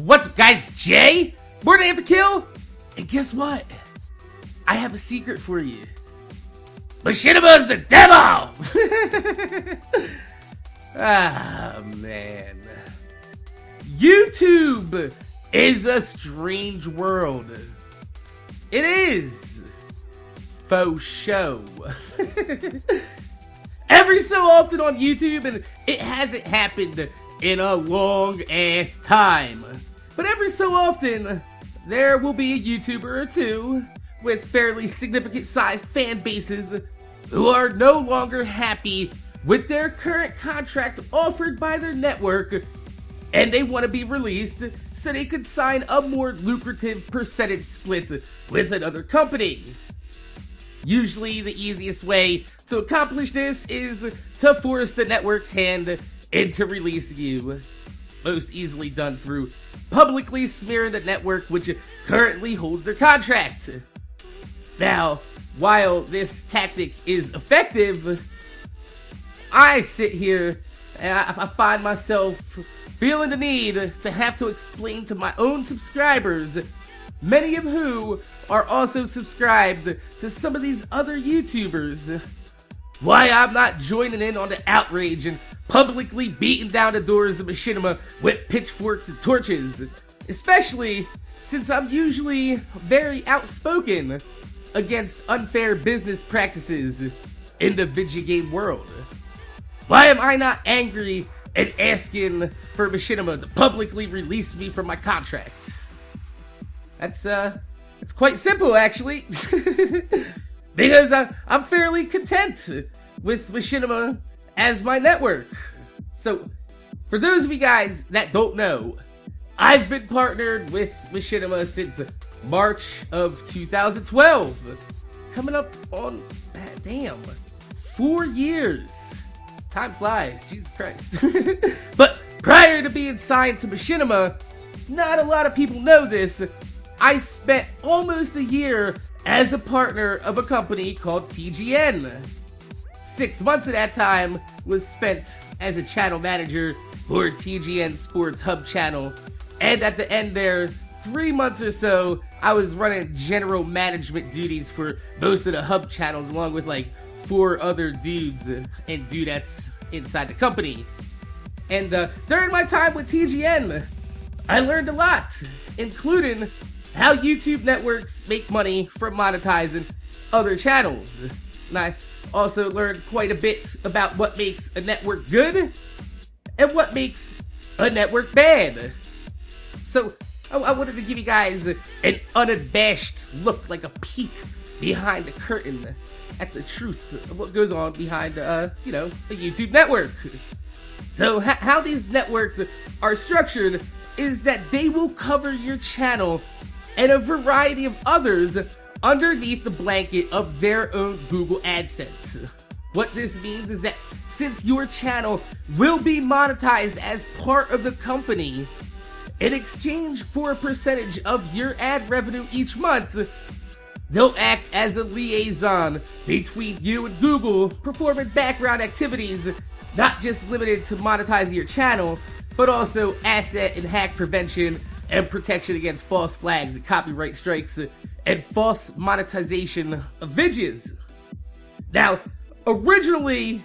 What's up, guys? Jay, MorninAfterKill, and guess what? I have a secret for you. Machinima's the devil! Ah, man. YouTube is a strange world. It is. Faux show. Every so often on YouTube, and it hasn't happened in a long ass time, but every so often there will be a YouTuber or two with fairly significant sized fan bases who are no longer happy with their current contract offered by their network, and they want to be released so they could sign a more lucrative percentage split with another company. Usually the easiest way to accomplish this is to force the network's hand into releasing you. Most easily done through publicly smearing the network which currently holds their contract. Now, while this tactic is effective, I sit here and I find myself feeling the need to have to explain to my own subscribers, many of who are also subscribed to some of these other YouTubers, why I'm not joining in on the outrage and publicly beating down the doors of Machinima with pitchforks and torches, especially since I'm usually very outspoken against unfair business practices in the video game world. Why am I not angry and asking for Machinima to publicly release me from my contract? It's quite simple, actually. Because I'm fairly content with Machinima as my network. So, for those of you guys that don't know, I've been partnered with Machinima since March of 2012. Coming up on, 4 years. Time flies, Jesus Christ. But prior to being signed to Machinima, not a lot of people know this, I spent almost a year as a partner of a company called TGN. 6 months of that time was spent as a channel manager for TGN Sports Hub channel, and at the end there, 3 months or so, I was running general management duties for most of the Hub channels, along with like 4 other dudes and dudettes inside the company. And during my time with TGN, I learned a lot, including how YouTube networks make money from monetizing other channels. And I also learned quite a bit about what makes a network good and what makes a network bad. So I wanted to give you guys an unabashed look, like a peek behind the curtain at the truth of what goes on behind, a YouTube network. So how these networks are structured is that they will cover your channel and a variety of others underneath the blanket of their own Google AdSense. What this means is that since your channel will be monetized as part of the company, in exchange for a percentage of your ad revenue each month, they'll act as a liaison between you and Google, performing background activities not just limited to monetizing your channel, but also asset and hack prevention and protection against false flags and copyright strikes and false monetization of videos. Now, originally,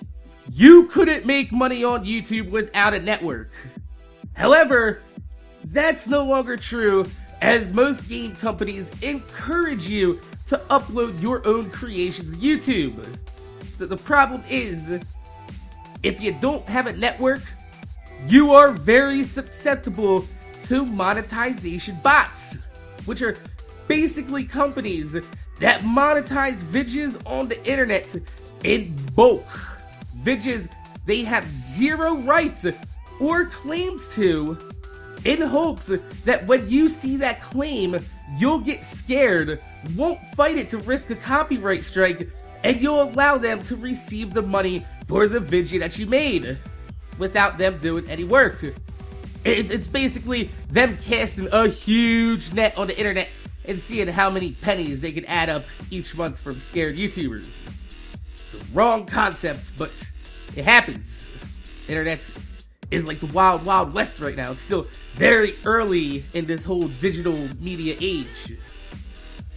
you couldn't make money on YouTube without a network. However, that's no longer true, as most game companies encourage you to upload your own creations to YouTube. The problem is, if you don't have a network, you are very susceptible to monetization bots, which are basically companies that monetize videos on the internet in bulk. Videos they have zero rights or claims to, in hopes that when you see that claim, you'll get scared, won't fight it to risk a copyright strike, and you'll allow them to receive the money for the video that you made without them doing any work. It's basically them casting a huge net on the internet and seeing how many pennies they can add up each month from scared YouTubers. It's a wrong concept, but it happens. Internet is like the wild, wild west right now. It's still very early in this whole digital media age.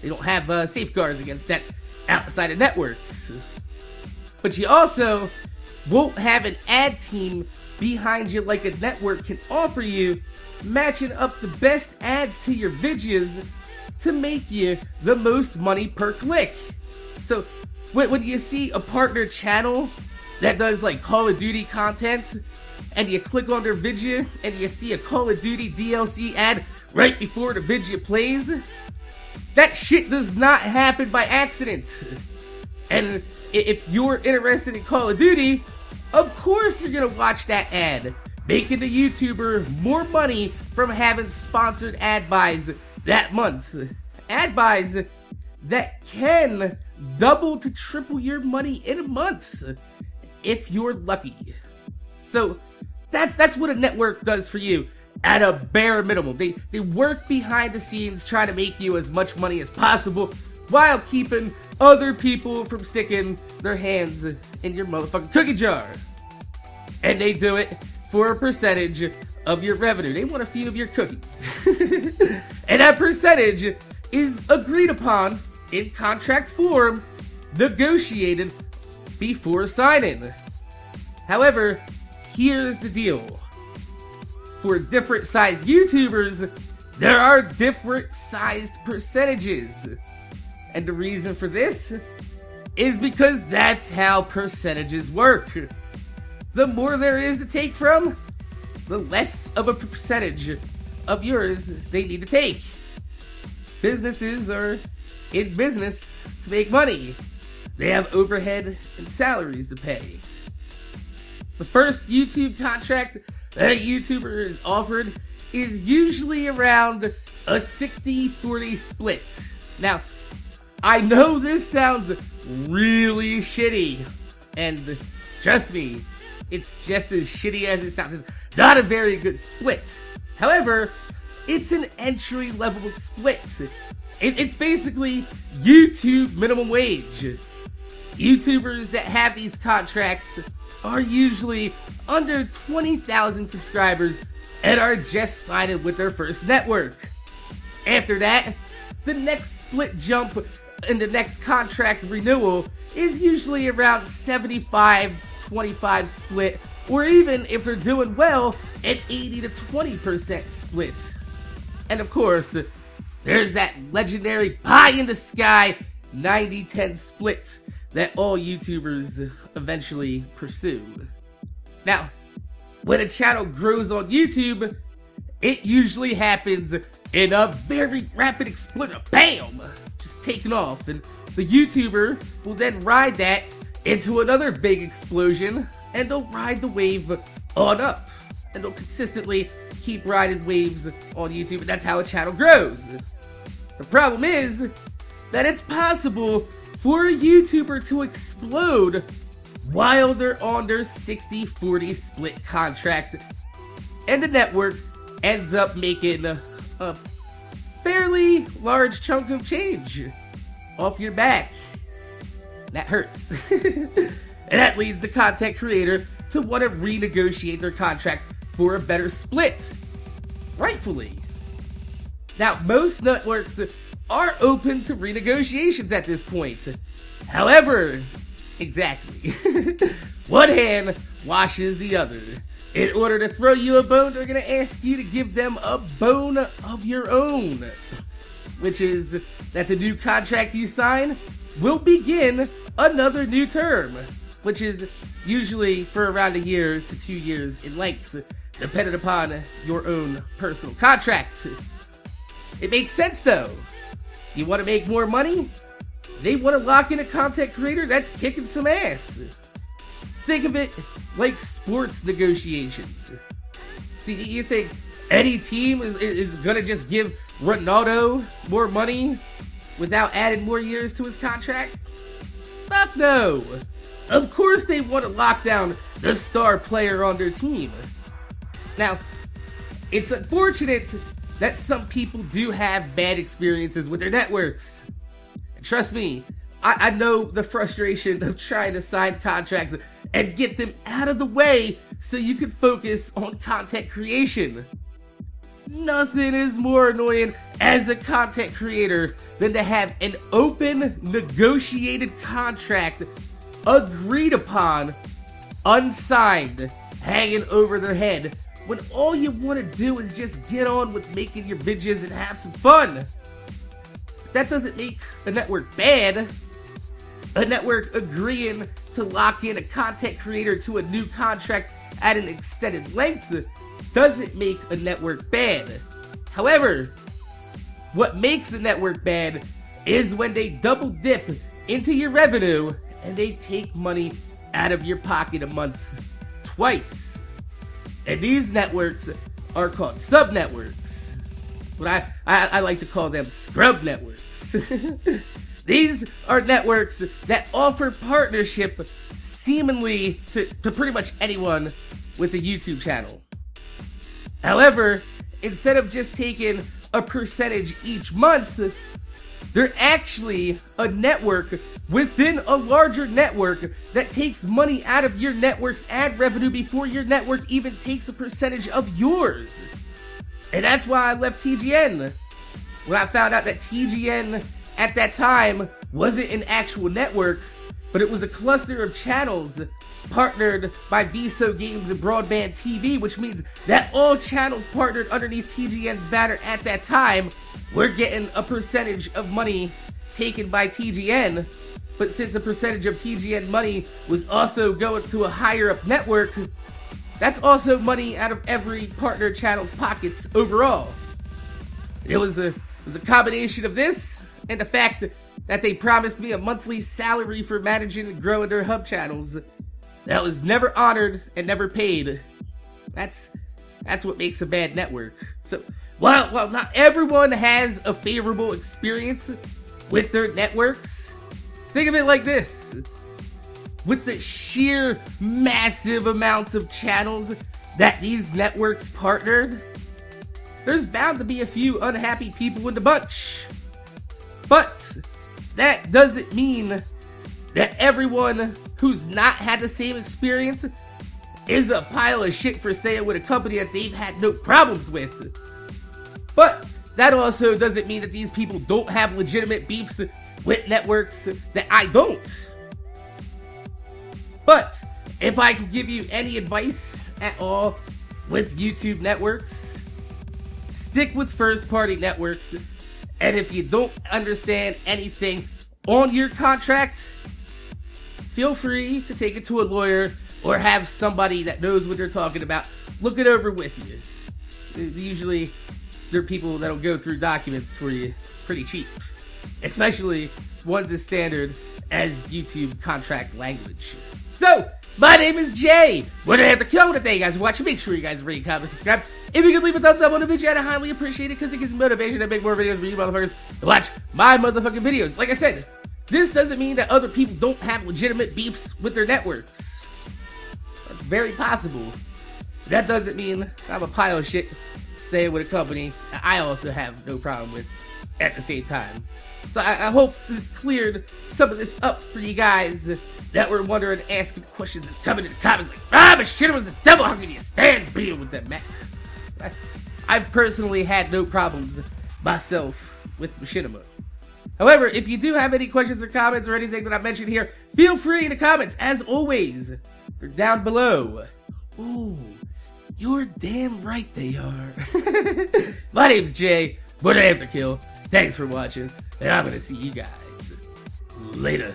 They don't have safeguards against that outside of networks. But you also won't have an ad team behind you like a network can offer you, matching up the best ads to your videos to make you the most money per click. So when you see a partner channel that does like Call of Duty content, and you click on their video and you see a Call of Duty DLC ad right before the video plays, that shit does not happen by accident. And if you're interested in Call of Duty, of course you're gonna watch that ad, making the YouTuber more money from having sponsored ad buys that month. Ad buys that can double to triple your money in a month if you're lucky. So that's what a network does for you at a bare minimum. They work behind the scenes trying to make you as much money as possible while keeping other people from sticking their hands in your motherfucking cookie jar. And they do it for a percentage of your revenue. They want a few of your cookies. And that percentage is agreed upon in contract form, negotiated before signing. However, here's the deal. For different sized YouTubers, there are different sized percentages. And the reason for this is because that's how percentages work. The more there is to take from, the less of a percentage of yours they need to take. Businesses are in business to make money. They have overhead and salaries to pay. The first YouTube contract that a YouTuber is offered is usually around a 60-40 split. Now, I know this sounds really shitty, and trust me, it's just as shitty as it sounds. It's not a very good split. However, it's an entry-level split. It's basically YouTube minimum wage. YouTubers that have these contracts are usually under 20,000 subscribers and are just signed with their first network. After that, the next split jump in the next contract renewal is usually around 75-25 split, or even if they're doing well, an 80 to 20% split. And of course, there's that legendary pie in the sky 90-10 split that all YouTubers eventually pursue. Now, when a channel grows on YouTube, it usually happens in a very rapid explosion. Bam! Just taking off. And the YouTuber will then ride that into another big explosion, and they'll ride the wave on up. And they'll consistently keep riding waves on YouTube, and that's how a channel grows. The problem is that it's possible for a YouTuber to explode while they're on their 60-40 split contract, and the network ends up making a fairly large chunk of change off your back. That hurts. And that leads the content creator to want to renegotiate their contract for a better split. Rightfully. Now, most networks are open to renegotiations at this point. However, exactly, one hand washes the other. In order to throw you a bone, they're going to ask you to give them a bone of your own, which is that the new contract you sign will begin another new term, which is usually for around a year to 2 years in length, depending upon your own personal contract. It makes sense though. You want to make more money? They want to lock in a content creator that's kicking some ass. Think of it like sports negotiations. Do you think any team is going to just give Ronaldo more money without adding more years to his contract? Fuck no. Of course they want to lock down the star player on their team. Now, it's unfortunate that some people do have bad experiences with their networks. And trust me, I know the frustration of trying to sign contracts and get them out of the way so you can focus on content creation. Nothing is more annoying as a content creator than to have an open, negotiated contract agreed upon, unsigned, hanging over their head, when all you want to do is just get on with making your videos and have some fun. That doesn't make a network bad. A network agreeing to lock in a content creator to a new contract at an extended length doesn't make a network bad. However, what makes a network bad is when they double dip into your revenue and they take money out of your pocket a month twice. And these networks are called sub-networks. What I like to call them scrub networks. These are networks that offer partnership seemingly to pretty much anyone with a YouTube channel. However, instead of just taking a percentage each month, they're actually a network within a larger network that takes money out of your network's ad revenue before your network even takes a percentage of yours. And that's why I left TGN. When I found out that TGN at that time wasn't an actual network, but it was a cluster of channels partnered by VSO Games and Broadband TV, which means that all channels partnered underneath TGN's banner at that time were getting a percentage of money taken by TGN. But since a percentage of TGN money was also going to a higher up network, that's also money out of every partner channel's pockets overall. It was a combination of this and the fact that they promised me a monthly salary for managing and growing their hub channels that was never honored and never paid. That's what makes a bad network. So, while not everyone has a favorable experience with their networks, think of it like this. With the sheer massive amounts of channels that these networks partnered, there's bound to be a few unhappy people in the bunch. But that doesn't mean that everyone who's not had the same experience is a pile of shit for staying with a company that they've had no problems with. But that also doesn't mean that these people don't have legitimate beefs with networks that I don't. But if I can give you any advice at all with YouTube networks, stick with first-party networks. And if you don't understand anything on your contract, feel free to take it to a lawyer or have somebody that knows what they're talking about look it over with you. Usually, there are people that'll go through documents for you pretty cheap, especially ones as standard as YouTube contract language. So, my name is Jay. MorninAfterKill. Today, you guys are watching. Make sure you guys rate, comment, subscribe. If you could leave a thumbs up on the video, I'd highly appreciate it because it gives me motivation to make more videos for you motherfuckers to watch my motherfucking videos. Like I said, this doesn't mean that other people don't have legitimate beefs with their networks. That's very possible. That doesn't mean I'm a pile of shit staying with a company that I also have no problem with at the same time. So I hope this cleared some of this up for you guys that were wondering, asking questions, and coming in the comments like, Machinima's the devil, how can you stand being with that man? I've personally had no problems myself with Machinima. However, if you do have any questions or comments or anything that I mentioned here, feel free in the comments. As always, they're down below. Ooh, you're damn right they are. My name's Jay, MorninAfterKill. Thanks for watching, and I'm gonna see you guys later.